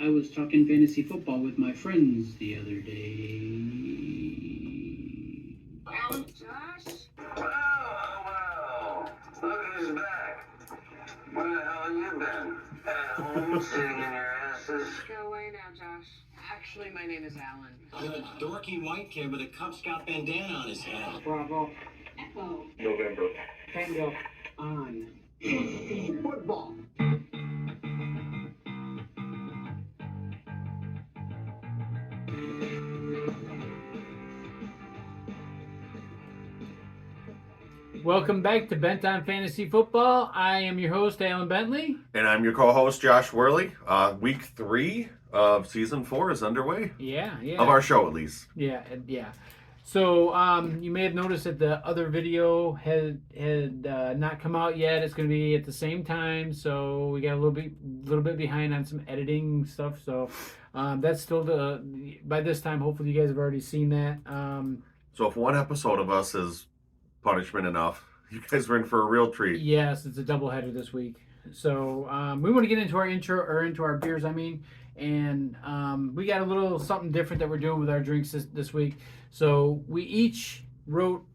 I was talking fantasy football with my friends the other day. Josh? Well, look who's back. Where the hell have you been? At home, sitting in your asses? Go away now, Josh. Actually, my name is Alan. You're the dorky white kid with a Cub Scout bandana on his head. Bravo. Echo. November. Tango. On. Football. Welcome back to Bent on Fantasy Football. I am your host, Alan Bentley. And I'm your co-host, Josh Worley. Week 3 of Season 4 is underway. Yeah. Of our show, at least. Yeah. So you may have noticed that the other video had not come out yet. It's going to be at the same time, so we got a little bit behind on some editing stuff. So that's still by this time. Hopefully, you guys have already seen that. So if one episode of us is punishment enough, you guys are in for a real treat. Yes, it's a doubleheader this week. So we want to get into our into our beers. And we got a little something different that we're doing with our drinks this week. So we each wrote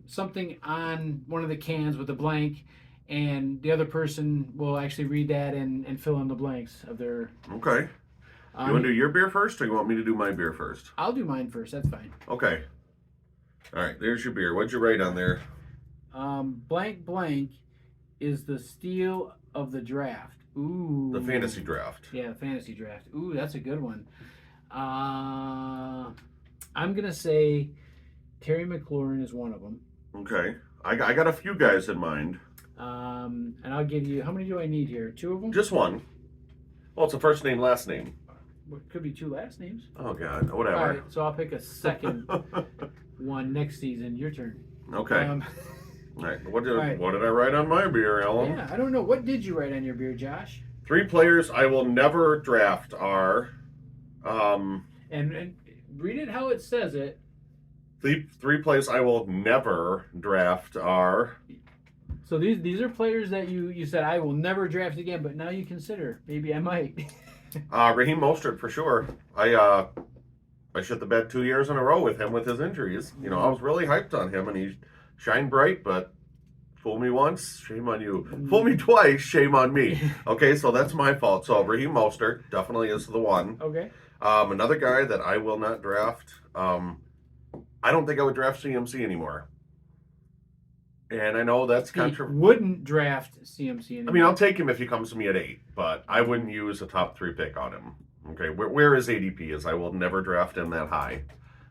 something on one of the cans with a blank, and the other person will actually read that and fill in the blanks of their. Okay. You want to do your beer first, or you want me to do my beer first? I'll do mine first. That's fine. Okay. All right, there's your beer. What'd you write on there? Blank is the steal of the draft. Ooh. The fantasy draft. Yeah, fantasy draft. Ooh, that's a good one. I'm gonna say Terry McLaurin is one of them. Okay. I got a few guys in mind. And I'll give you, how many do I need here? 2 of them? Just one. Well, it's a first name, last name. Could be 2 last names. Oh, God. Whatever. All right, so I'll pick a second one next season. Your turn. Okay. All right. What did right. I write on my beer, Alan? Yeah, I don't know. What did you write on your beer, Josh? 3 players I will never draft are. And read it how it says it. 3 players I will never draft are. So these are players that you said I will never draft again, but now you consider maybe I might. Raheem Mostert for sure. I shit the bed 2 years in a row with him with his injuries. You know, I was really hyped on him, and he shined bright, but fool me once, shame on you. Fool me twice, shame on me. Okay, so that's my fault. So Raheem Mostert definitely is the one. Okay. Another guy that I will not draft. I don't think I would draft CMC anymore. And I know that's controversial. Wouldn't draft CMC anymore. I mean, I'll take him if he comes to me at 8, but I wouldn't use a top 3 pick on him. Okay, where his ADP is, I will never draft him that high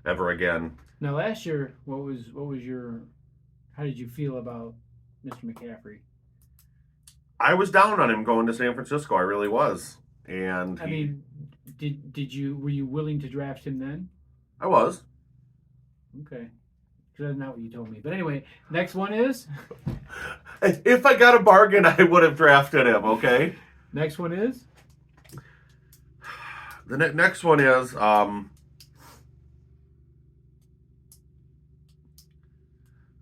ever again. Now, last year, what was your? How did you feel about Mr. McCaffrey? I was down on him going to San Francisco. I really was. And I mean, were you willing to draft him then? I was. Okay. That's not what you told me. But anyway, next one is? If I got a bargain, I would have drafted him, okay? Next one is? The next one is,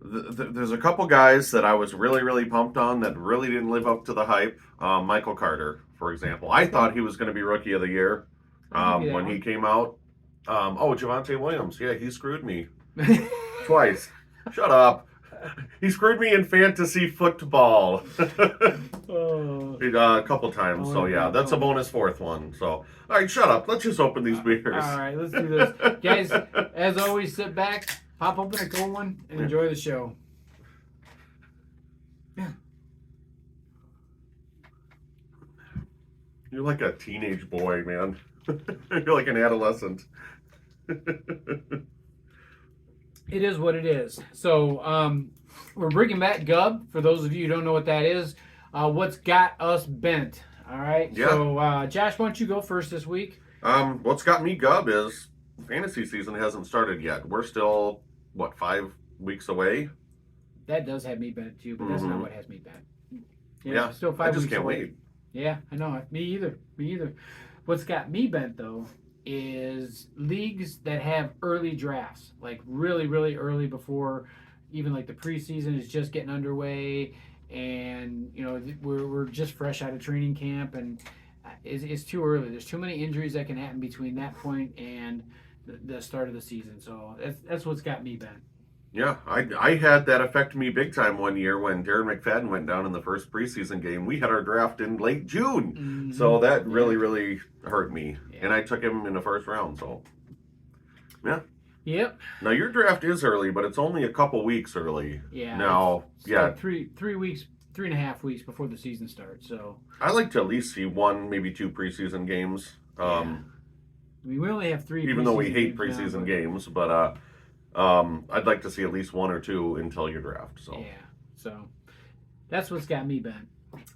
there's a couple guys that I was really, really pumped on that really didn't live up to the hype. Michael Carter, for example. I thought he was going to be Rookie of the Year when he came out. Javonte Williams. Yeah, he screwed me. Twice. Shut up. He screwed me in fantasy football. A couple times. So, yeah, that's a bonus 4th one. So, all right, shut up. Let's just open these beers. All right, let's do this. Guys, as always, sit back, pop open a cold one, and enjoy the show. Yeah. You're like a teenage boy, man. You're like an adolescent. It is what it is. So we're bringing back Gub. For those of you who don't know what that is, what's got us bent. All right. Yeah. So Josh, why don't you go first this week? What's got me Gub is fantasy season hasn't started yet. We're still 5 weeks away? That does have me bent too, but that's not what has me bent. Yeah. Still 5 weeks I just can't away. wait. Yeah, I know. Me either. What's got me bent though is leagues that have early drafts, like really, really early before even like the preseason is just getting underway, and we're just fresh out of training camp, and it's too early. There's too many injuries that can happen between that point and the start of the season. So that's what's got me, Ben. Yeah, I had that affect me big time one year when Darren McFadden went down in the first preseason game. We had our draft in late June, Mm-hmm. so that really hurt me. Yeah. And I took him in the first round. So, yeah. Yep. Now your draft is early, but it's only a couple weeks early. Yeah. Now, It's yeah, like 3 weeks, 3.5 weeks before the season starts. So I like to at least see one, maybe two preseason games. I mean, we only have 3. Even though we preseason hate games now, preseason but- games, but I'd like to see at least one or two until your draft. So, Yeah. So that's what's got me, Ben.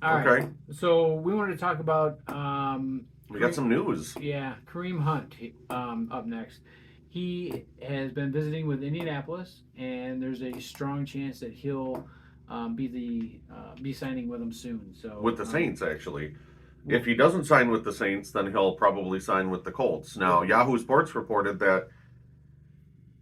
All right. okay, So we wanted to talk about we got some news. Yeah, Kareem Hunt up next. He has been visiting with Indianapolis, and there's a strong chance that he'll be signing with them soon. So With the Saints, actually. If he doesn't sign with the Saints, then he'll probably sign with the Colts. Now, Yahoo Sports reported that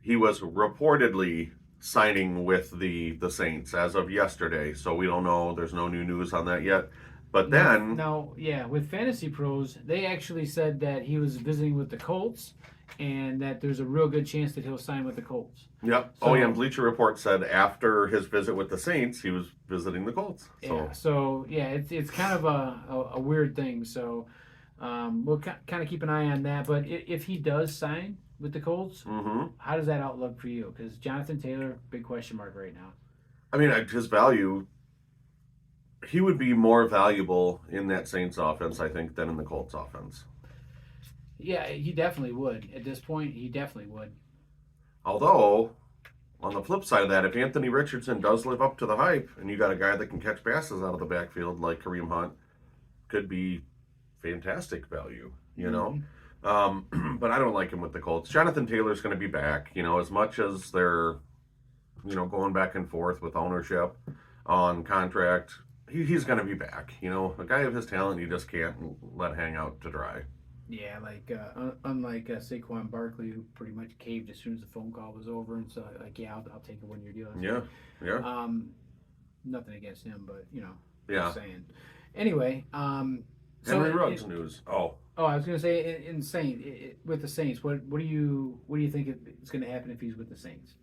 he was reportedly signing with the Saints as of yesterday. So we don't know. There's no new news on that yet. But then, no, yeah, with Fantasy Pros, they actually said that he was visiting with the Colts, and that there's a real good chance that he'll sign with the Colts. yep. So- Oh, yeah, and Bleacher Report said after his visit with the Saints, he was visiting the Colts. So, Yeah. So yeah, it's kind of a weird thing. So we'll kind of keep an eye on that. But if he does sign with the Colts, hmm how does that outlook for you? Because Jonathan Taylor, big question mark right now. I mean, his value, he would be more valuable in that Saints offense, I think, than in the Colts offense. Yeah, he definitely would. At this point, he definitely would. Although, on the flip side of that, if Anthony Richardson does live up to the hype, and you got a guy that can catch passes out of the backfield like Kareem Hunt, could be fantastic value, you know? But I don't like him with the Colts. Jonathan Taylor's going to be back, you know, as much as they're, you know, going back and forth with ownership on contract. He's going to be back. You know, a guy of his talent, you just can't let hang out to dry. Yeah, like unlike Saquon Barkley, who pretty much caved as soon as the phone call was over, and so like, yeah, I'll take a 1-year deal. Yeah. Nothing against him, but you know, Yeah. just saying. Anyway, so Henry Ruggs news. Oh, I was gonna say in Saints with the Saints. What do you think is going to happen if he's with the Saints?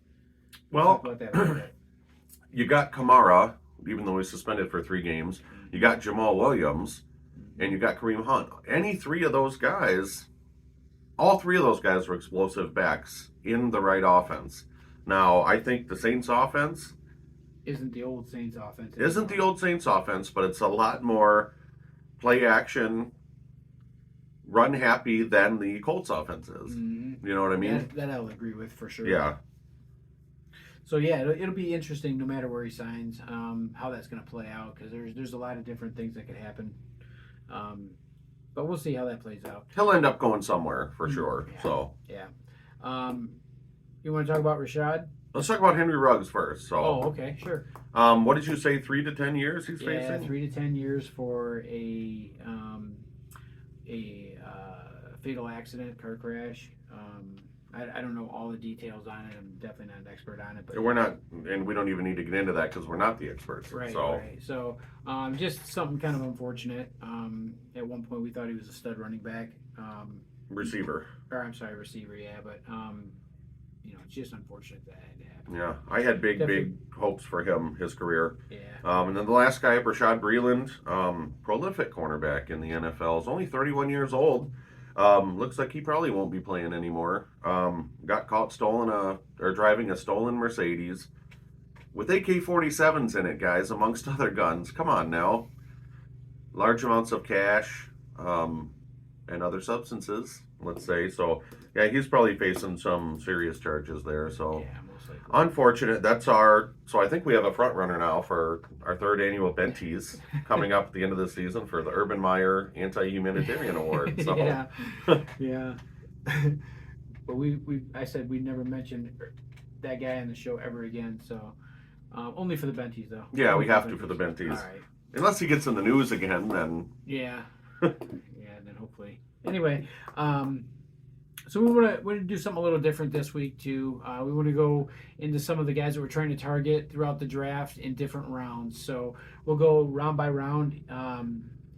well, Talk about that a little bit. you got Kamara, even though he's suspended for 3 games. You got Jamal Williams, and you got Kareem Hunt. Any 3 of those guys, all 3 of those guys were explosive backs in the right offense. Now, I think the Saints offense Isn't the old Saints offense? isn't the old Saints offense, but it's a lot more play action, run happy than the Colts offense is. Mm-hmm. You know what I mean? That I'll agree with for sure. Yeah. So yeah, it'll be interesting no matter where he signs, how that's going to play out, because there's a lot of different things that could happen. But we'll see how that plays out. He'll end up going somewhere for sure. Yeah. So Yeah. You want to talk about Rashad? let's talk about Henry Ruggs first. So, Oh, okay, sure. what did you say? 3 to 10 years he's Yeah, facing? 3 to 10 years for a fatal accident, car crash. I don't know all the details on it. I'm definitely not an expert on it, but We're not, and we don't even need to get into that because we're not the experts. right, So, right. So just something kind of unfortunate. At one point, we thought he was a stud running back. receiver. Or I'm sorry, receiver. Yeah, but you know, it's just unfortunate that had to happen. Yeah, I had big Definitely. hopes for him, his career. Yeah. And then the last guy, Rashad Breeland, prolific cornerback in the NFL, is only 31 years old. Looks like he probably won't be playing anymore. Got caught driving a stolen Mercedes with AK-47s in it, guys, amongst other guns. Come on now. Large amounts of cash and other substances, let's say. So, yeah, he's probably facing some serious charges there. So, Yeah, most likely. unfortunate. So I think we have a front runner now for our 3rd annual Benties coming up at the end of the season for the Urban Meyer Anti-Humanitarian Award. So. Yeah, yeah. But I said we'd never mention that guy on the show ever again. So only for the Benties, though. Yeah, Only we have to for the Benties. All right. Unless he gets in the news again, then Yeah. Yeah. Then hopefully. Anyway, so we want to do something a little different this week too. We want to go into some of the guys that we're trying to target throughout the draft in different rounds. So we'll go round by round,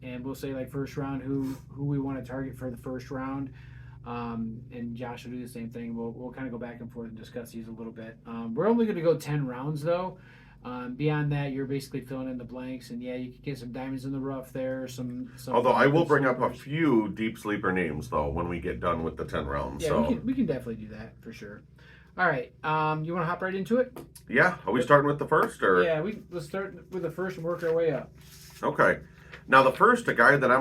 and we'll say like first round who we want to target for the first round. And Josh will do the same thing. We'll kind of go back and forth and discuss these a little bit. We're only going to go 10 rounds though. Beyond that, you're basically filling in the blanks, and yeah, you can get some diamonds in the rough there. Some Although I will bring up a sleepers. few deep sleeper names though when we get done with the 10 rounds. Yeah, So we can definitely do that for sure. All right, you want to hop right into it? yeah, are we starting with the first or? Yeah, let's start with the first and work our way up. Okay. Now the first, guys that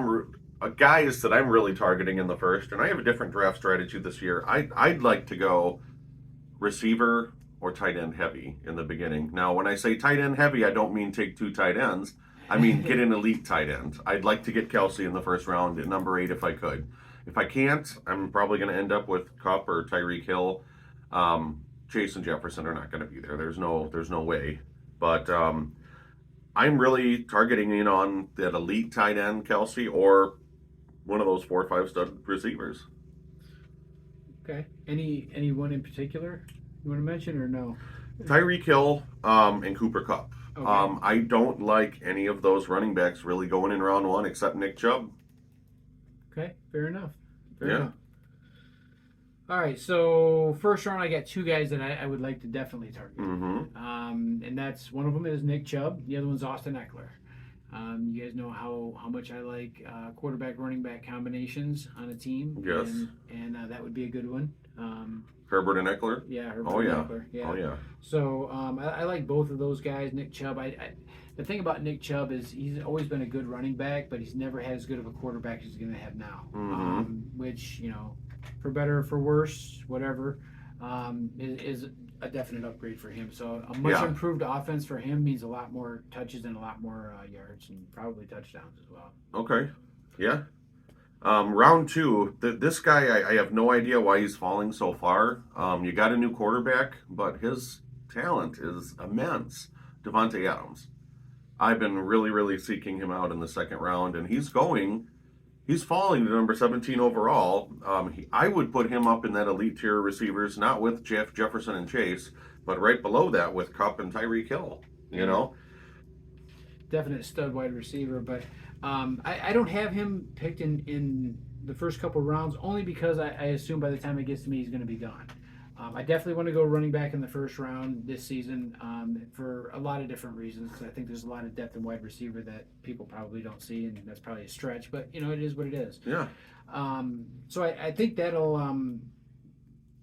I'm really targeting in the first, and I have a different draft strategy this year. I'd like to go receiver or tight end heavy in the beginning. Now, when I say tight end heavy, I don't mean take 2 tight ends. I mean get an elite tight end. I'd like to get Kelsey in the first round at number 8 if I could. If I can't, I'm probably going to end up with Kupp or Tyreek Hill. Chase and Jefferson are not going to be there. There's no way. But I'm really targeting in on that elite tight end, Kelsey, or one of those 4 or 5 stud receivers. Okay. Any one in particular you want to mention or no? Tyreek Hill and Cooper Kupp. Okay. I don't like any of those running backs really going in round 1 except Nick Chubb. Okay, fair enough. Fair Yeah. enough. All right, so first round, I got 2 guys that I would like to definitely target. Mm-hmm. And that's one of them is Nick Chubb. The other one's Austin Eckler. You guys know how much I like quarterback running back combinations on a team. Yes. And that would be a good one. Herbert and Eckler. Yeah. Herbert Oh, and yeah. Eckler. Yeah. Oh yeah. So I like both of those guys. Nick Chubb. The thing about Nick Chubb is he's always been a good running back, but he's never had as good of a quarterback as he's going to have now. Mhm. Which, for better or for worse, whatever, is a definite upgrade for him. So a much Yeah. improved offense for him means a lot more touches and a lot more yards and probably touchdowns as well. Okay. Yeah. Round 2, this guy, I have no idea why he's falling so far. You got a new quarterback, but his talent is immense. Devontae Adams. I've been really, really seeking him out in the second round, and he's falling to number 17 overall. I would put him up in that elite tier of receivers, not with Jefferson and Chase, but right below that with Kupp and Tyreek Hill. Definite stud wide receiver, but I don't have him picked in the first couple rounds only because I assume by the time it gets to me he's going to be gone. I definitely want to go running back in the first round this season for a lot of different reasons. I think there's a lot of depth in wide receiver that people probably don't see, and that's probably a stretch, but it is what it is. Yeah. So I think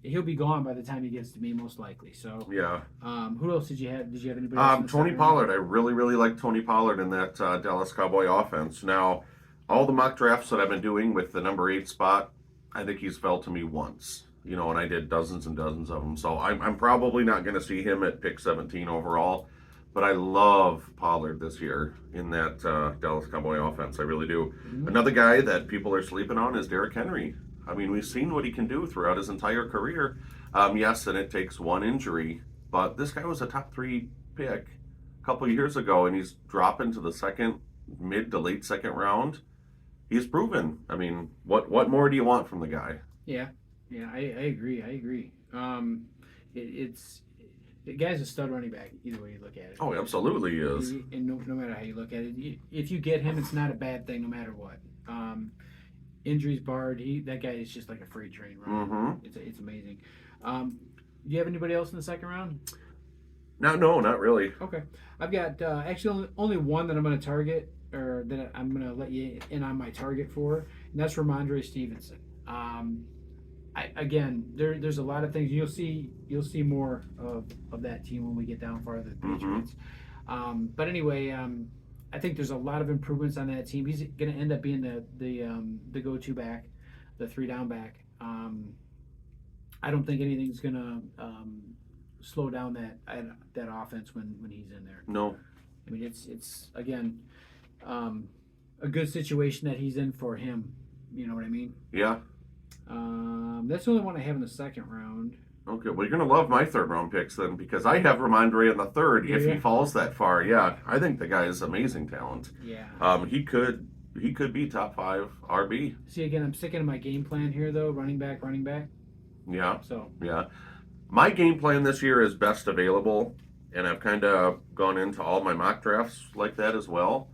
he'll be gone by the time he gets to me, most likely. So Yeah. who else did you have? Did you have anybody else? in the Tony second Pollard. I really, really like Tony Pollard in that Dallas Cowboy offense. Now, all the mock drafts that I've been doing with the number 8 spot, I think he's fell to me once. And I did dozens and dozens of them. So I'm probably not going to see him at pick 17 overall. But I love Pollard this year in that Dallas Cowboy offense. I really do. Mm-hmm. Another guy that people are sleeping on is Derrick Henry. I mean, we've seen what he can do throughout his entire career. Yes, and it takes one injury. But this guy was a top 3 pick a couple years ago, and he's dropping to the mid to late second round. He's proven. I mean, what more do you want from the guy? Yeah, I agree. The guy's a stud running back either way you look at it. Oh, absolutely he is. And no matter how you look at it, if you get him, it's not a bad thing no matter what. Injuries barred, that guy is just like a freight train, right? Mm-hmm. It's amazing. Do you have anybody else in the second round? No, not really. Okay, I've got actually only one that I'm going to target, or that I'm going to let you in on my target for, and that's Ramondre Stevenson. There's a lot of things you'll see more of that team when we get down farther the Patriots. But anyway, I think there's a lot of improvements on that team. He's going to end up being the go-to back, the 3-down back. I don't think anything's going to slow down that offense when he's in there. No. I mean, it's again a good situation that he's in for him. You know what I mean? Yeah. That's the only one I have in the second round. Okay, well, you're going to love my third round picks then, because I have Ramondre in the third if he falls that far. Yeah, I think the guy is amazing talent. Yeah. He could be top 5 RB. See, again, I'm sticking to my game plan here, though. Running back. Yeah. So. Yeah. My game plan this year is best available, and I've kind of gone into all my mock drafts like that as well.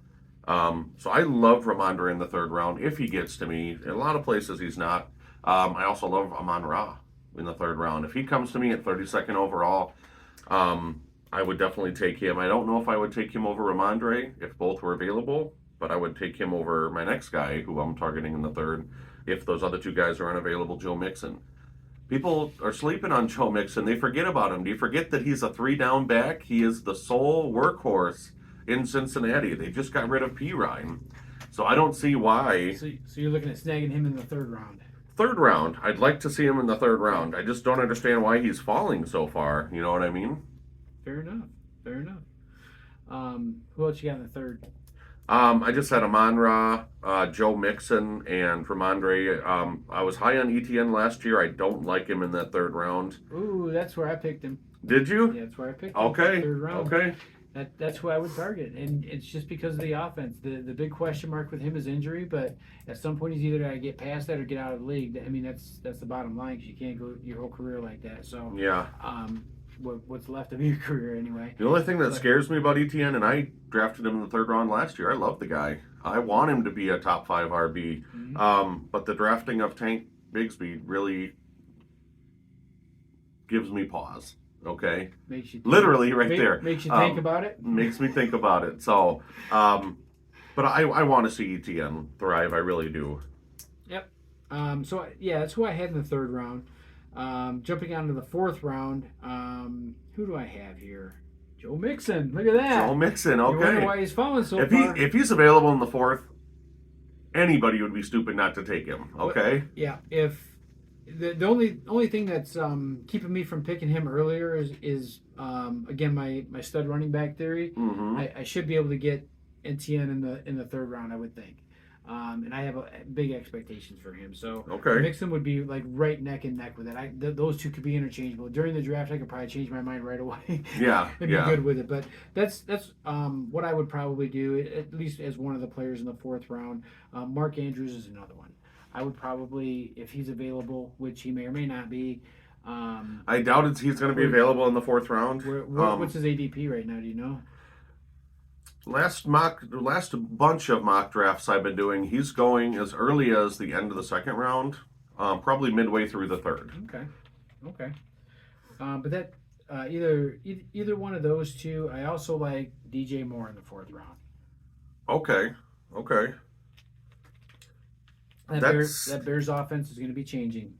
So I love Ramondre in the third round if he gets to me. In a lot of places he's not. I also love Amon-Ra in the third round. If he comes to me at 32nd overall, I would definitely take him. I don't know if I would take him over Ramondre if both were available, but I would take him over my next guy who I'm targeting in the third if those other two guys are unavailable, Joe Mixon. People are sleeping on Joe Mixon. They forget about him. Do you forget that he's a 3-down back? He is the sole workhorse in Cincinnati. They just got rid of P. Ryan. So I don't see why. So you're looking at snagging him in the third round. Third round. I'd like to see him in the third round. I just don't understand why he's falling so far. You know what I mean? Fair enough. Fair enough. Who else you got in the third? I just had Amon-Ra, Joe Mixon, and Ramondre. I was high on ETN last year. I don't like him in that third round. Ooh, that's where I picked him. Did you? Yeah, that's where I picked him. Okay. Third round. Okay. That's who I would target, and it's just because of the offense. The big question mark with him is injury, but at some point he's either got to get past that or get out of the league. I mean, that's the bottom line, because you can't go your whole career like that. So Yeah. What's left of your career anyway. The only thing that scares me about ETN, and I drafted him in the third round last year. I love the guy. I want him to be a top 5 RB. Mm-hmm. But the drafting of Tank Bigsby really gives me pause. Okay, Makes you literally right there. Makes you think about it. Makes me think about it. So, but I want to see ETN thrive. I really do. Yep. So yeah, that's who I had in the third round. Jumping on to the fourth round, who do I have here? Joe Mixon. Look at that. Joe Mixon. You wonder Okay. why he's falling so If far. he's available in the fourth, anybody would be stupid not to take him. Okay. Yeah. If the only thing that's keeping me from picking him earlier is again my stud running back theory. Mm-hmm. I should be able to get NTN in the third round, I would think. And I have big expectations for him. So Okay. Mixon would be like right neck and neck with it. Those two could be interchangeable. During the draft, I could probably change my mind right away. Yeah. and Yeah. be good with it. But that's what I would probably do, at least as one of the players in the fourth round. Mark Andrews is another one. I would probably, if he's available, which he may or may not be. I doubt he's going to be available in the fourth round. What's his ADP right now? Do you know? Last bunch of mock drafts I've been doing, he's going as early as the end of the second round, probably midway through the third. Okay. But that either one of those two. I also like DJ Moore in the fourth round. Okay. That Bears offense is going to be changing,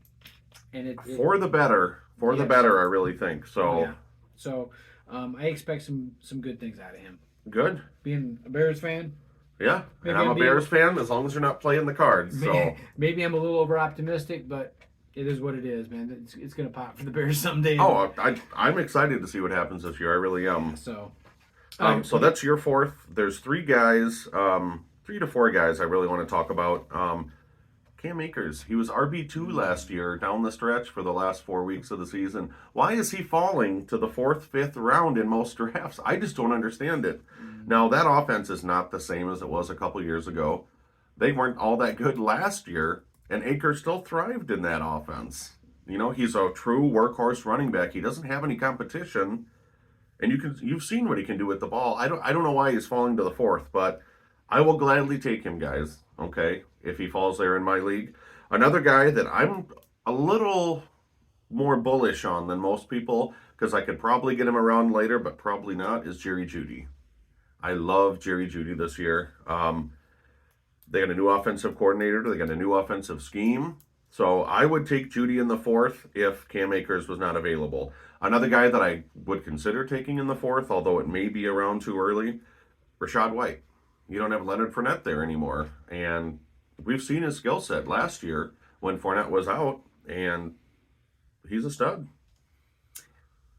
and it For the better. For the Yes. better, I really think. So yeah. So I expect some good things out of him. good. Being a Bears fan, Yeah. Maybe And I'm a I'm being- Bears fan as long as you're not playing the cards. So maybe I'm a little over optimistic, but it is what it is, man. It's going to pop for the Bears someday. I'm excited to see what happens this year. I really am. So. So that's your fourth. There's 3 guys, 3 to 4 guys I really want to talk about. Cam Akers, he was RB2 last year down the stretch for the last 4 weeks of the season. Why is he falling to the 4th, 5th round in most drafts? I just don't understand it. Now, that offense is not the same as it was a couple years ago. They weren't all that good last year, and Akers still thrived in that offense. You know, he's a true workhorse running back. He doesn't have any competition, and you've seen what he can do with the ball. I don't know why he's falling to the 4th, but I will gladly take him, guys. Okay, if he falls there in my league. Another guy that I'm a little more bullish on than most people, because I could probably get him around later, but probably not, is Jerry Jeudy. I love Jerry Jeudy this year. They got a new offensive coordinator. They got a new offensive scheme. So I would take Jeudy in the 4th if Cam Akers was not available. Another guy that I would consider taking in the 4th, although it may be around too early, Rachaad White. You don't have Leonard Fournette there anymore. And we've seen his skill set last year when Fournette was out, and he's a stud.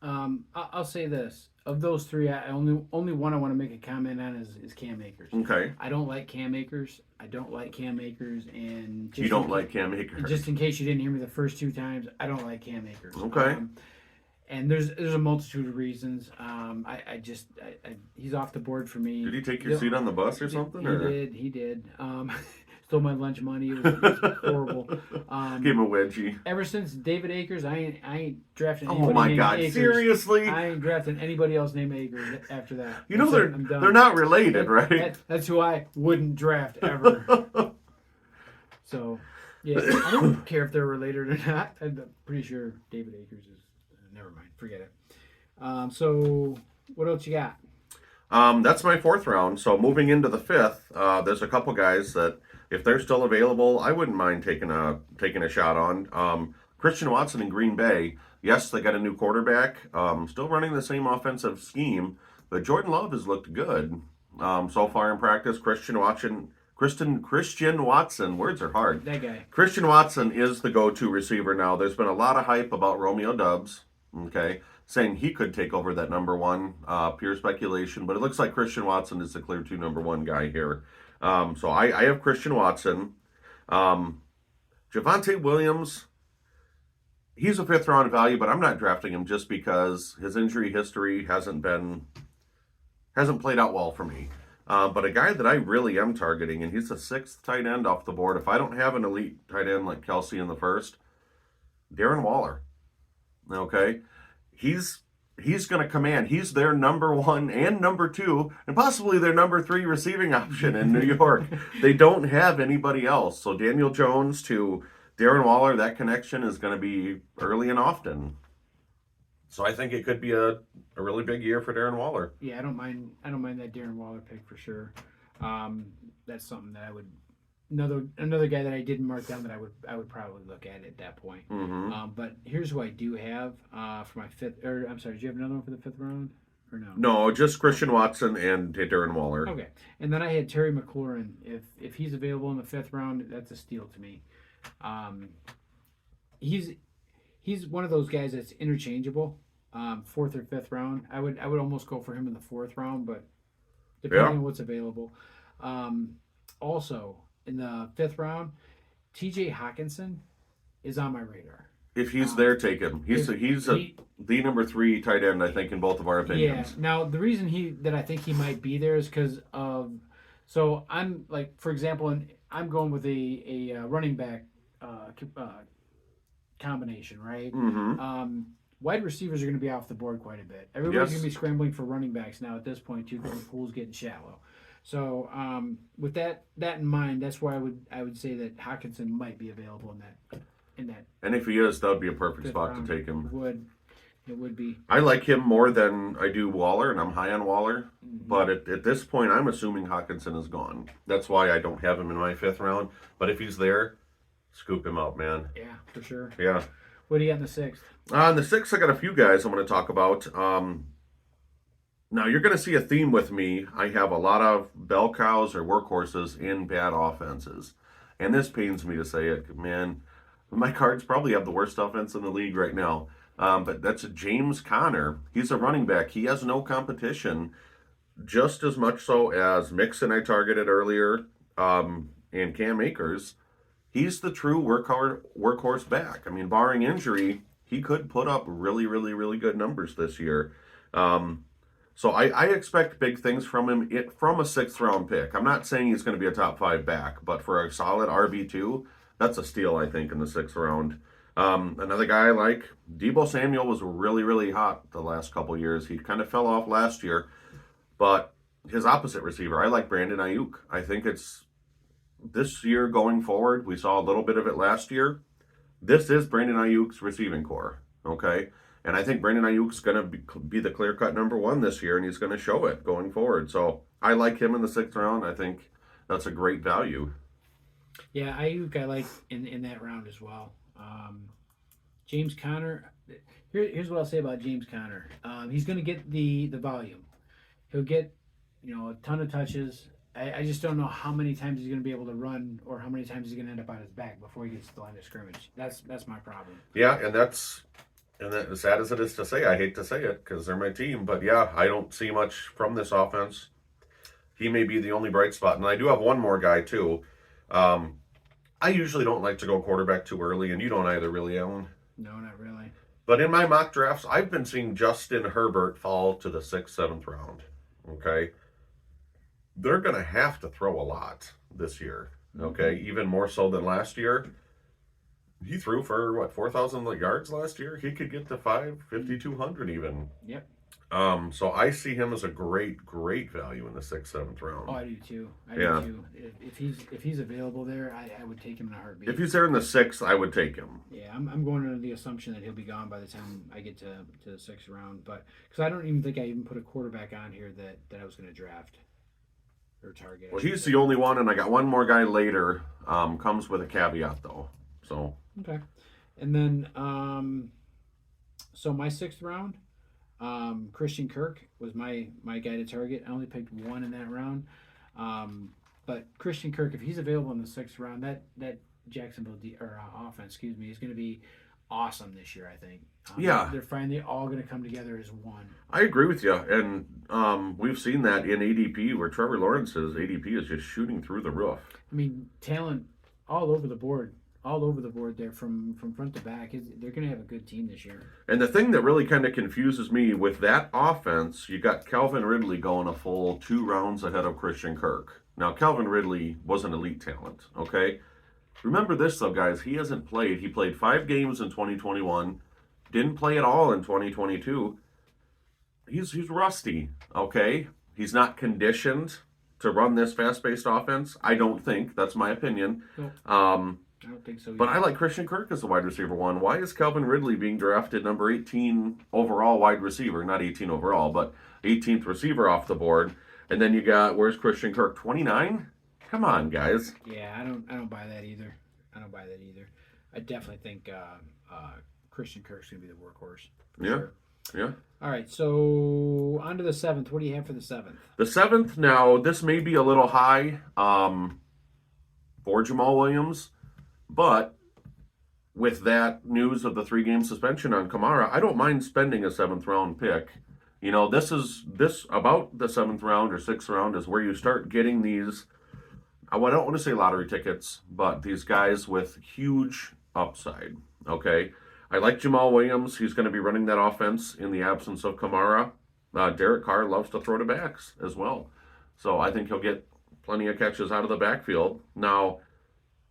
I'll say this. Of those 3, I only one I want to make a comment on is Cam Akers. Okay. I don't like Cam Akers. And You don't like Cam Akers. Just in case you didn't hear me the first 2 times, I don't like Cam Akers. Okay. And there's a multitude of reasons. He's off the board for me. Did he take your seat on the bus or something? He did. Stole my lunch money. It was horrible. Give him a wedgie. Ever since David Akers, I ain't drafting Oh anybody my named God! Akers. Seriously? I ain't drafting anybody else named Akers after that. You know That's it, I'm done. they're not related, right? That's who I wouldn't draft ever. So, yeah, I don't care if they're related or not. I'm pretty sure David Akers is. Never mind, forget it. So, what else you got? That's my 4th round. So moving into the 5th, there's a couple guys that, if they're still available, I wouldn't mind taking a shot on. Christian Watson in Green Bay. Yes, they got a new quarterback. Still running the same offensive scheme, but Jordan Love has looked good so far in practice. Christian Watson. Words are hard. That guy. Christian Watson is the go-to receiver now. There's been a lot of hype about Romeo Doubs. Okay, saying he could take over that number 1. Pure speculation, but it looks like Christian Watson is the clear 2 number 1 guy here. So I have Christian Watson. Javonte Williams, he's a 5th round value, but I'm not drafting him just because his injury history hasn't played out well for me. But a guy that I really am targeting, and he's a 6th tight end off the board. If I don't have an elite tight end like Kelsey in the 1st, Darren Waller. Okay, he's going to command. He's their number 1 and number 2, and possibly their number 3 receiving option in New York. They don't have anybody else. So Daniel Jones to Darren Waller, that connection is going to be early and often. So I think it could be a really big year for Darren Waller. Yeah, I don't mind that Darren Waller pick for sure. That's something that I would another guy that I didn't mark down that I would probably look at that point. Mm-hmm. But here's who I do have for my 5th. Or I'm sorry, do you have another one for the 5th round or no? No, just Christian Watson and Darren Waller. Okay, and then I had Terry McLaurin. If he's available in the 5th round, that's a steal to me. He's one of those guys that's interchangeable. 4th or 5th round, I would almost go for him in the 4th round, but depending on what's available. Also, in the 5th round, T.J. Hawkinson is on my radar. If he's there, take him. He's the number 3 tight end, I think, in both of our opinions. Yeah. Now, the reason that I think he might be there is because of. So I'm like, for example, I'm going with a running back combination, right? Mm-hmm. Wide receivers are going to be off the board quite a bit. Everybody's going to be scrambling for running backs now at this point too, because the pool's getting shallow. So with that in mind, that's why I would say that Hawkinson might be available in that. And if he is, that would be a perfect spot round. to take him. It would be. I like him more than I do Waller, and I'm high on Waller. Mm-hmm. But at this point, I'm assuming Hawkinson is gone. That's why I don't have him in my 5th round. But if he's there, scoop him up, man. Yeah, for sure. Yeah. What do you got in the 6th? In the 6th, I got a few guys I'm going to talk about. Now, you're going to see a theme with me. I have a lot of bell cows or workhorses in bad offenses. And this pains me to say it. Man, my Cards probably have the worst offense in the league right now. But that's James Conner. He's a running back. He has no competition. Just as much so as Mixon I targeted earlier and Cam Akers. He's the true workhorse back. I mean, barring injury, he could put up really, really, really good numbers this year. So I expect big things from him from a 6th round pick. I'm not saying he's going to be a top 5 back, but for a solid RB2, that's a steal, I think, in the 6th round. Another guy I like, Deebo Samuel was really, really hot the last couple years. He kind of fell off last year, but his opposite receiver, I like Brandon Ayuk. I think it's this year going forward. We saw a little bit of it last year. This is Brandon Ayuk's receiving core, okay? And I think Brandon Ayuk's going to be the clear-cut number 1 this year, and he's going to show it going forward. So I like him in the 6th round. I think that's a great value. Yeah, Ayuk I like in that round as well. James Conner, here's what I'll say about James Conner. He's going to get the volume. He'll get a ton of touches. I just don't know how many times he's going to be able to run or how many times he's going to end up on his back before he gets to the line of scrimmage. That's my problem. Yeah, and that, as sad as it is to say, I hate to say it because they're my team, but yeah, I don't see much from this offense. He may be the only bright spot, and I do have one more guy too. I usually don't like to go quarterback too early, and you don't either, really, Alan. No, not really. But in my mock drafts, I've been seeing Justin Herbert fall to the 6th, 7th round. Okay? They're going to have to throw a lot this year. Okay? Even more so than last year. he threw for what 4,000 yards last year. He could get to 5,200 even. Yep. So I see him as a great value in the 6th, 7th round. Oh, I do too. I Yeah. do too. If he's available there, I would take him in a heartbeat. If he's there in the 6th, I would take him. Yeah, I'm going under the assumption that he'll be gone by the time I get to the 6th round, but because I don't even think I even put a quarterback on here that I was going to draft or target. Well, he's the only one, and I got one more guy later. Comes with a caveat though. So okay, and then so my 6th round, Christian Kirk was my guy to target. I only picked one in that round, but Christian Kirk, if he's available in the 6th round, that Jacksonville offense, excuse me, is going to be awesome this year. I think. Yeah. They're finally all going to come together as one. I agree with you, and we've seen that in ADP where Trevor Lawrence's ADP is just shooting through the roof. I mean, talent all over the board. All over the board there from front to back. They're going to have a good team this year. And the thing that really kind of confuses me with that offense, you got Calvin Ridley going a full 2 rounds ahead of Christian Kirk. Now, Calvin Ridley was an elite talent, okay? Remember this, though, guys. He hasn't played. He played 5 games in 2021, didn't play at all in 2022. He's rusty, okay? He's not conditioned to run this fast-paced offense. I don't think. That's my opinion. Nope. I don't think so. But I like Christian Kirk as the wide receiver 1. Why is Calvin Ridley being drafted number 18 overall wide receiver? Not 18 overall, but 18th receiver off the board. And then you got, where's Christian Kirk? 29? Come on, guys. Yeah, I don't buy that either. I definitely think Christian Kirk's gonna be the workhorse. For sure. Yeah. All right, so on to the 7th. What do you have for the 7th? The 7th, now, this may be a little high for Jamal Williams, but with that news of the 3-game suspension on Kamara, I don't mind spending a 7th round pick. You know, this about the 7th round or 6th round is where you start getting these, I don't want to say lottery tickets, but these guys with huge upside, okay? I like Jamal Williams. He's going to be running that offense in the absence of Kamara. Derek Carr loves to throw to backs as well. So I think he'll get plenty of catches out of the backfield. Now,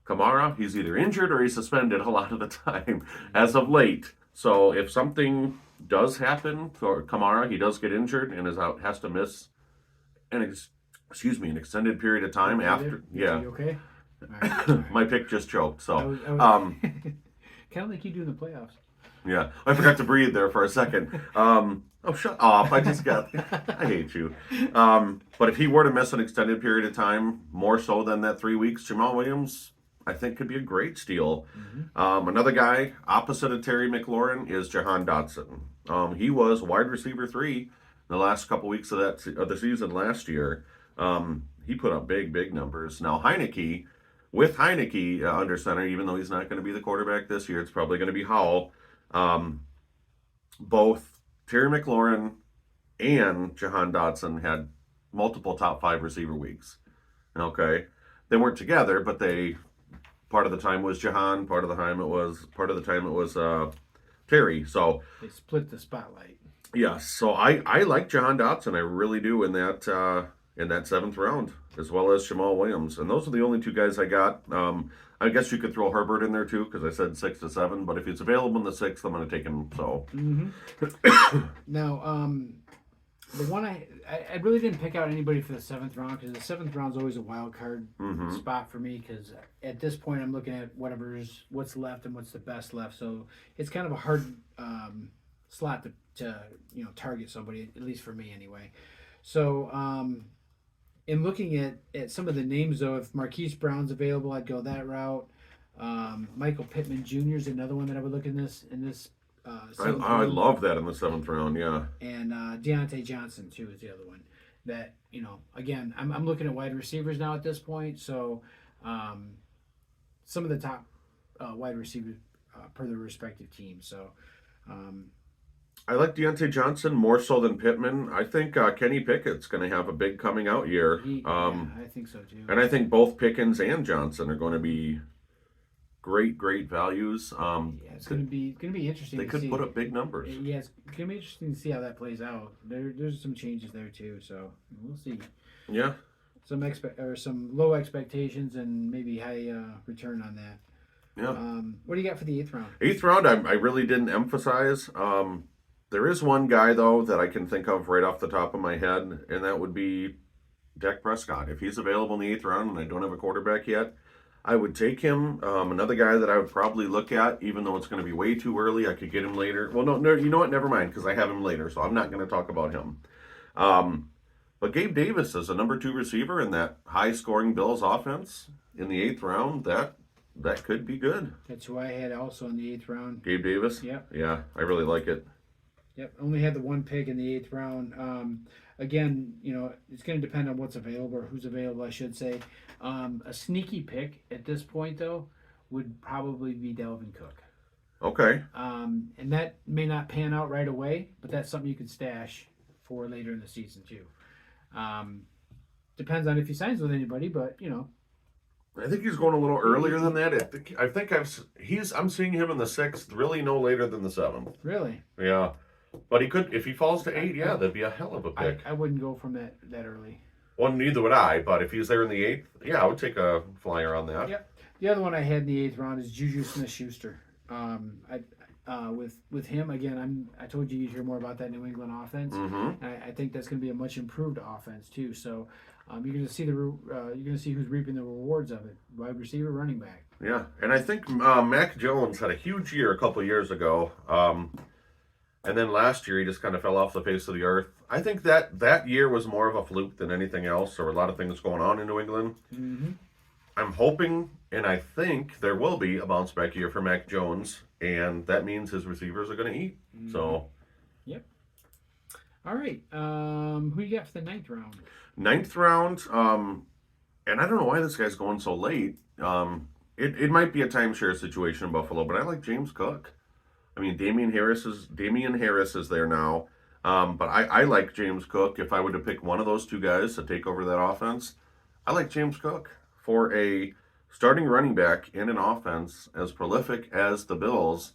Kamara, he's either injured or he's suspended a lot of the time as of late. So if something does happen for Kamara, he does get injured and has to miss an extended period of time after. Yeah. You okay? All right. My pick just choked. So kind of like you do in the playoffs. yeah, I forgot to breathe there for a second. Oh, shut up. I hate you. But if he were to miss an extended period of time, more so than that 3 weeks, Jamal Williams, I think, could be a great steal. Mm-hmm. Another guy opposite of Terry McLaurin is Jahan Dotson. He was wide receiver 3 the last couple weeks of the season last year. He put up big numbers. Now, with Heineke under center, even though he's not going to be the quarterback this year, it's probably going to be Howell. Both Terry McLaurin and Jahan Dotson had multiple top 5 receiver weeks. Okay, they weren't together, but part of the time was Jahan, part of the time it was Terry. So they split the spotlight. Yes, so I like Jahan Dotson. I really do in that 7th round, as well as Jamal Williams, and those are the only 2 guys I got. I guess you could throw Herbert in there too, because I said 6 to 7. But if it's available in the 6th, I'm going to take him. So now, the one I really didn't pick out anybody for the 7th round, because the 7th round is always a wild card spot for me, because at this point I'm looking at what's left and what's the best left. So it's kind of a hard slot to target somebody, at least for me anyway. So in looking at some of the names, though, if Marquise Brown's available, I'd go that route. Michael Pittman Jr. is another one that I would look in this. I love that in the 7th round, yeah. And Deontay Johnson too is the other one. That again, I'm looking at wide receivers now at this point. So some of the top wide receivers per their respective teams. So. I like Deontay Johnson more so than Pittman. I think Kenny Pickett's going to have a big coming out year. I think so too. And I think both Pickens and Johnson are going to be great values. It's going to be interesting. They could put up big numbers. Yeah, it's going to be interesting to see how that plays out. There's some changes there too, so we'll see. Yeah. Some low expectations and maybe high return on that. Yeah. What do you got for the 8th round? 8th round, I really didn't emphasize. There is one guy, though, that I can think of right off the top of my head, and that would be Dak Prescott. If he's available in the 8th round and I don't have a quarterback yet, I would take him. Another guy that I would probably look at, even though it's going to be way too early, I could get him later. Well, no, you know what? Never mind, because I have him later, so I'm not going to talk about him. But Gabe Davis is a number 2 receiver in that high-scoring Bills offense in the 8th round. That could be good. That's who I had also in the 8th round. Gabe Davis? Yep. Yeah, I really like it. Yep. Only had the one pick in the 8th round. Again, it's going to depend on what's available or who's available, I should say. A sneaky pick at this point, though, would probably be Dalvin Cook. Okay. And that may not pan out right away, but that's something you could stash for later in the season, too. Depends on if he signs with anybody, but, I think he's going a little earlier than that. I think I'm seeing him in the 6th, really no later than the 7th. Really? Yeah. But he could, if he falls to 8, yeah, that'd be a hell of a pick. I wouldn't go from that early. Well, neither would I, but if he's there in the 8th, yeah, I would take a flyer on that. Yep. The other one I had in the 8th round is Juju Smith-Schuster. With him, again, I told you you'd hear more about that New England offense. Mm-hmm. I think that's going to be a much improved offense too. So you're going to see who's reaping the rewards of it: wide receiver, running back. Yeah, and I think Mac Jones had a huge year a couple years ago, and then last year he just kind of fell off the face of the earth. I think that year was more of a fluke than anything else. There were a lot of things going on in New England. Mm-hmm. I'm hoping, and I think there will be a bounce back year for Mac Jones, and that means his receivers are going to eat. Mm-hmm. So, yep. All right. Who you got for the 9th round? 9th round, and I don't know why this guy's going so late. It might be a timeshare situation in Buffalo, but I like James Cook. I mean, Damian Harris is there now, but I like James Cook. If I were to pick one of those two guys to take over that offense, I like James Cook for a starting running back in an offense as prolific as the Bills.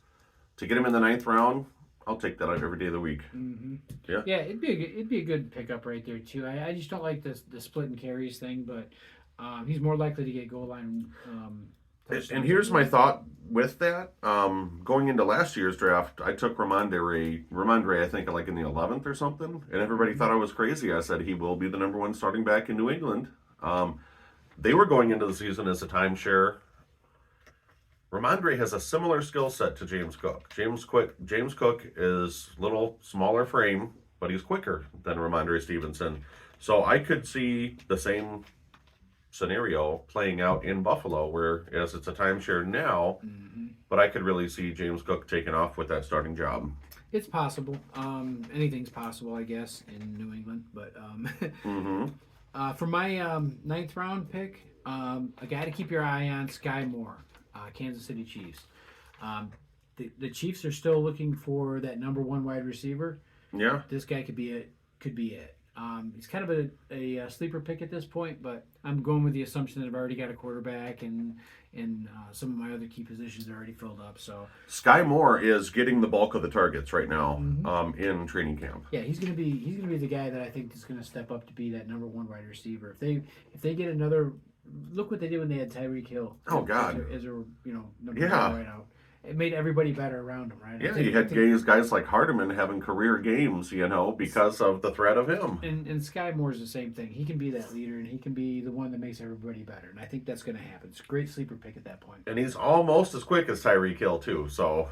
To get him in the 9th round, I'll take that out every day of the week. Mm-hmm. Yeah. Yeah, it'd be a good pickup right there too. I just don't like the split and carries thing, but he's more likely to get goal line. And here's my thought with that. Going into last year's draft, I took Ramondre, I think, like in the 11th or something, and everybody thought I was crazy. I said he will be the number 1 starting back in New England. They were going into the season as a timeshare. Ramondre has a similar skill set to James Cook. James Cook is a little smaller frame, but he's quicker than Ramondre Stevenson. So I could see the same scenario playing out in Buffalo, whereas it's a timeshare now, but I could really see James Cook taking off with that starting job. It's possible. Anything's possible, I guess, in New England. But for my 9th round pick, a guy to keep your eye on, Sky Moore, Kansas City Chiefs. The Chiefs are still looking for that number 1 wide receiver. Yeah. This guy could be it. He's kind of a sleeper pick at this point, but I'm going with the assumption that I've already got a quarterback and some of my other key positions are already filled up. So Sky Moore is getting the bulk of the targets right now in training camp. Yeah, he's gonna be the guy that I think is gonna step up to be that number 1 wide receiver. If they get another, look what they did when they had Tyreek Hill. Oh God, as a number 1 right out. It made everybody better around him, right? Yeah, you had guys like Hardeman having career games, because of the threat of him. And Sky Moore's the same thing. He can be that leader, and he can be the one that makes everybody better. And I think that's going to happen. It's a great sleeper pick at that point. And he's almost as quick as Tyreek Hill, too. So,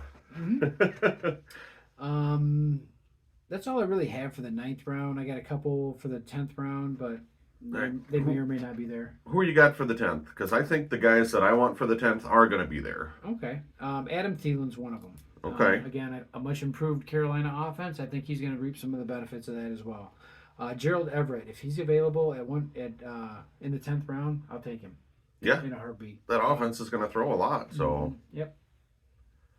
that's all I really have for the 9th round. I got a couple for the 10th round, but they may or may not be there. Who you got for the 10th? Because I think the guys that I want for the 10th are going to be there. Okay. Adam Thielen's one of them. Okay. Again, a much improved Carolina offense. I think he's going to reap some of the benefits of that as well. Gerald Everett, if he's available in the 10th round, I'll take him. Yeah. In a heartbeat. That offense is going to throw a lot. So. Yep.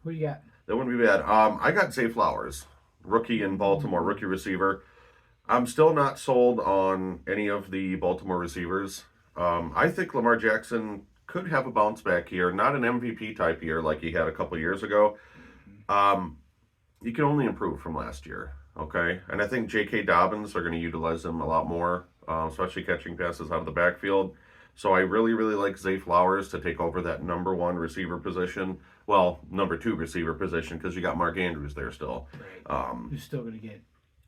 Who you got? That wouldn't be bad. I got Zay Flowers, rookie in Baltimore, rookie receiver. I'm still not sold on any of the Baltimore receivers. I think Lamar Jackson could have a bounce back year, not an MVP type year like he had a couple years ago. He can only improve from last year, okay? And I think J.K. Dobbins are going to utilize him a lot more, especially catching passes out of the backfield. So I really, really like Zay Flowers to take over that number 1 receiver position. Well, number 2 receiver position because you got Mark Andrews there still. Right. Who's still going to get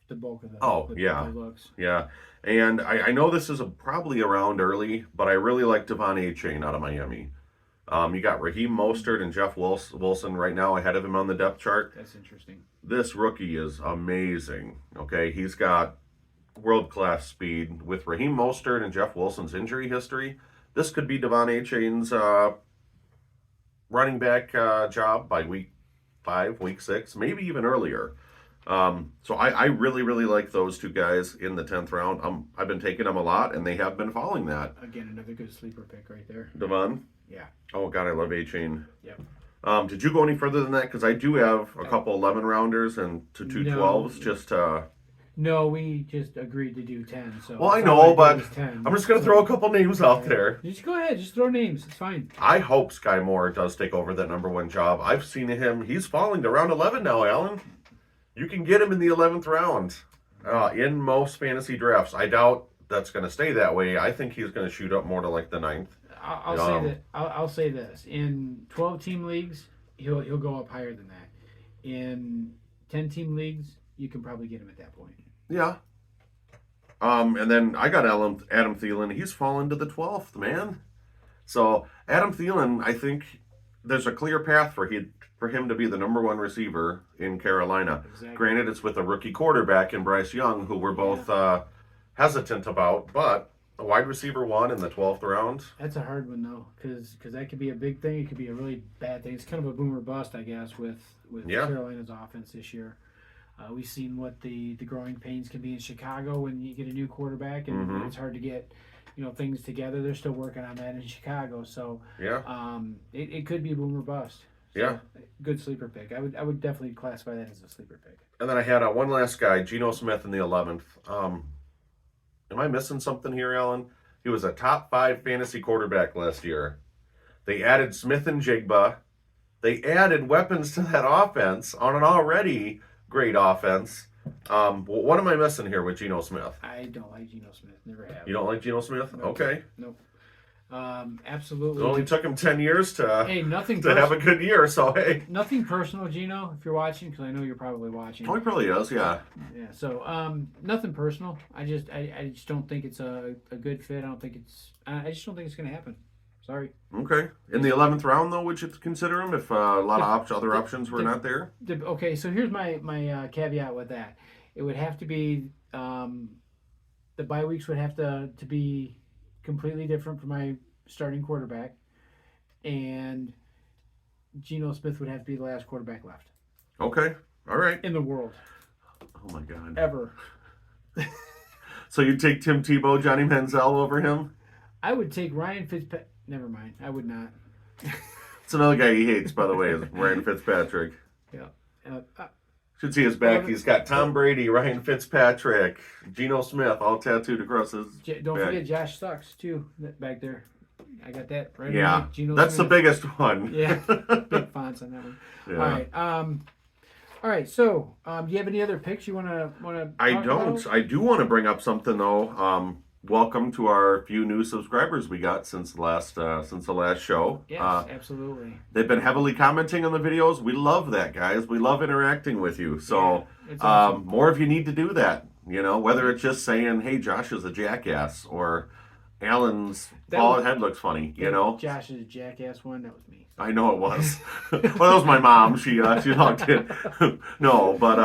the bulk of the, yeah. the looks. Yeah. And I know this is probably around early, but I really like Devon A-Chain out of Miami. You got Raheem Mostert and Jeff Wilson right now ahead of him on the depth chart. That's interesting. This rookie is amazing. Okay, he's got world-class speed. With Raheem Mostert and Jeff Wilson's injury history, this could be Devon A-Chain's running back job by week 5, week 6, maybe even earlier. So I really, really like those 2 guys in the 10th round. I've been taking them a lot, and they have been following that. Again, another good sleeper pick right there. Devon? Yeah. Oh, God, I love A-Chain. Yep. Did you go any further than that? Because I do have a couple 11 rounders and 2 12s just No, we just agreed to do 10. So well, I know, but 10, I'm just going to throw a couple names out there. Just go ahead. Just throw names. It's fine. I hope Sky Moore does take over that number 1 job. I've seen him. He's falling to round 11 now, Alan. You can get him in the 11th round in most fantasy drafts. I doubt that's going to stay that way. I think he's going to shoot up more to like the 9th. I'll say that. I'll say this: in 12-team leagues, he'll go up higher than that. In 10-team leagues, you can probably get him at that point. Yeah. And then I got Adam Thielen. He's fallen to the 12th, man. So Adam Thielen, I think there's a clear path for him to be the number 1 receiver in Carolina. Exactly. Granted, it's with a rookie quarterback in Bryce Young, who we're both hesitant about, but a wide receiver 1 in the 12th round. That's a hard one though, because that could be a big thing. It could be a really bad thing. It's kind of a boomer bust, I guess, with Carolina's offense this year. We've seen what the growing pains can be in Chicago when you get a new quarterback, and it's hard to get things together. They're still working on that in Chicago, so it could be a boomer bust. So, good sleeper pick. I would definitely classify that as a sleeper pick. And then I had one last guy, Geno Smith in the 11th. Am I missing something here, Alan? He was a top 5 fantasy quarterback last year. They added Smith and Jigba. They added weapons to that offense on an already great offense. What am I missing here with Geno Smith? I don't like Geno Smith. Never have. You don't like Geno Smith? Nope. Okay. Nope. Absolutely. It only took him 10 years to have a good year, so hey. Nothing personal, Gino, if you're watching, because I know you're probably watching. Oh, he probably is, yeah. Yeah, so nothing personal. I just don't think it's a good fit. I just don't think it's going to happen. Sorry. Okay. In the 11th round, though, would you consider him if a lot of other options were not there? Okay, so here's my caveat with that. It would have to be the bye weeks would have to be completely different for my starting quarterback, and Geno Smith would have to be the last quarterback left. Okay. All right. In the world. Oh, my God. Ever. So you take Tim Tebow, Johnny Manziel over him? I would take Ryan Fitzpatrick. Never mind. I would not. It's another guy he hates, by the way, is Ryan Fitzpatrick. Yeah. Should see his back. He's got Tom Brady, Ryan Fitzpatrick, Geno Smith, all tattooed across his Don't back. forget Josh Sucks, too, back there. I got that right. Yeah, that's Smith. the biggest one. Yeah, big fonts on that one. Yeah. All right. So, do you have any other picks you want to? I don't. About? I do want to bring up something though. Welcome to our few new subscribers we got since the last show. Yes, absolutely. They've been heavily commenting on the videos. We love that, guys. We love interacting with you. So, yeah, awesome. More of you need to do that. Whether it's just saying, "Hey, Josh is a jackass," or Alan's bald head looks funny. Josh's jackass one. That was me. I know it was. Well, that was my mom. She logged in. No, but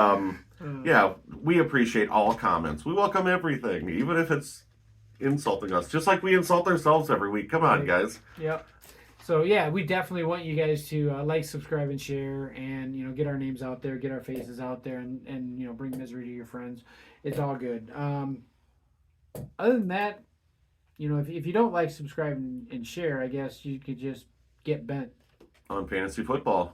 yeah, we appreciate all comments. We welcome everything, even if it's insulting us, just like we insult ourselves every week. Come on, guys. Yep. So yeah, we definitely want you guys to like, subscribe, and share, and get our names out there, get our faces out there, and bring misery to your friends. It's all good. Other than that, if you don't like, subscribe, and share, I guess you could just get bent on fantasy football.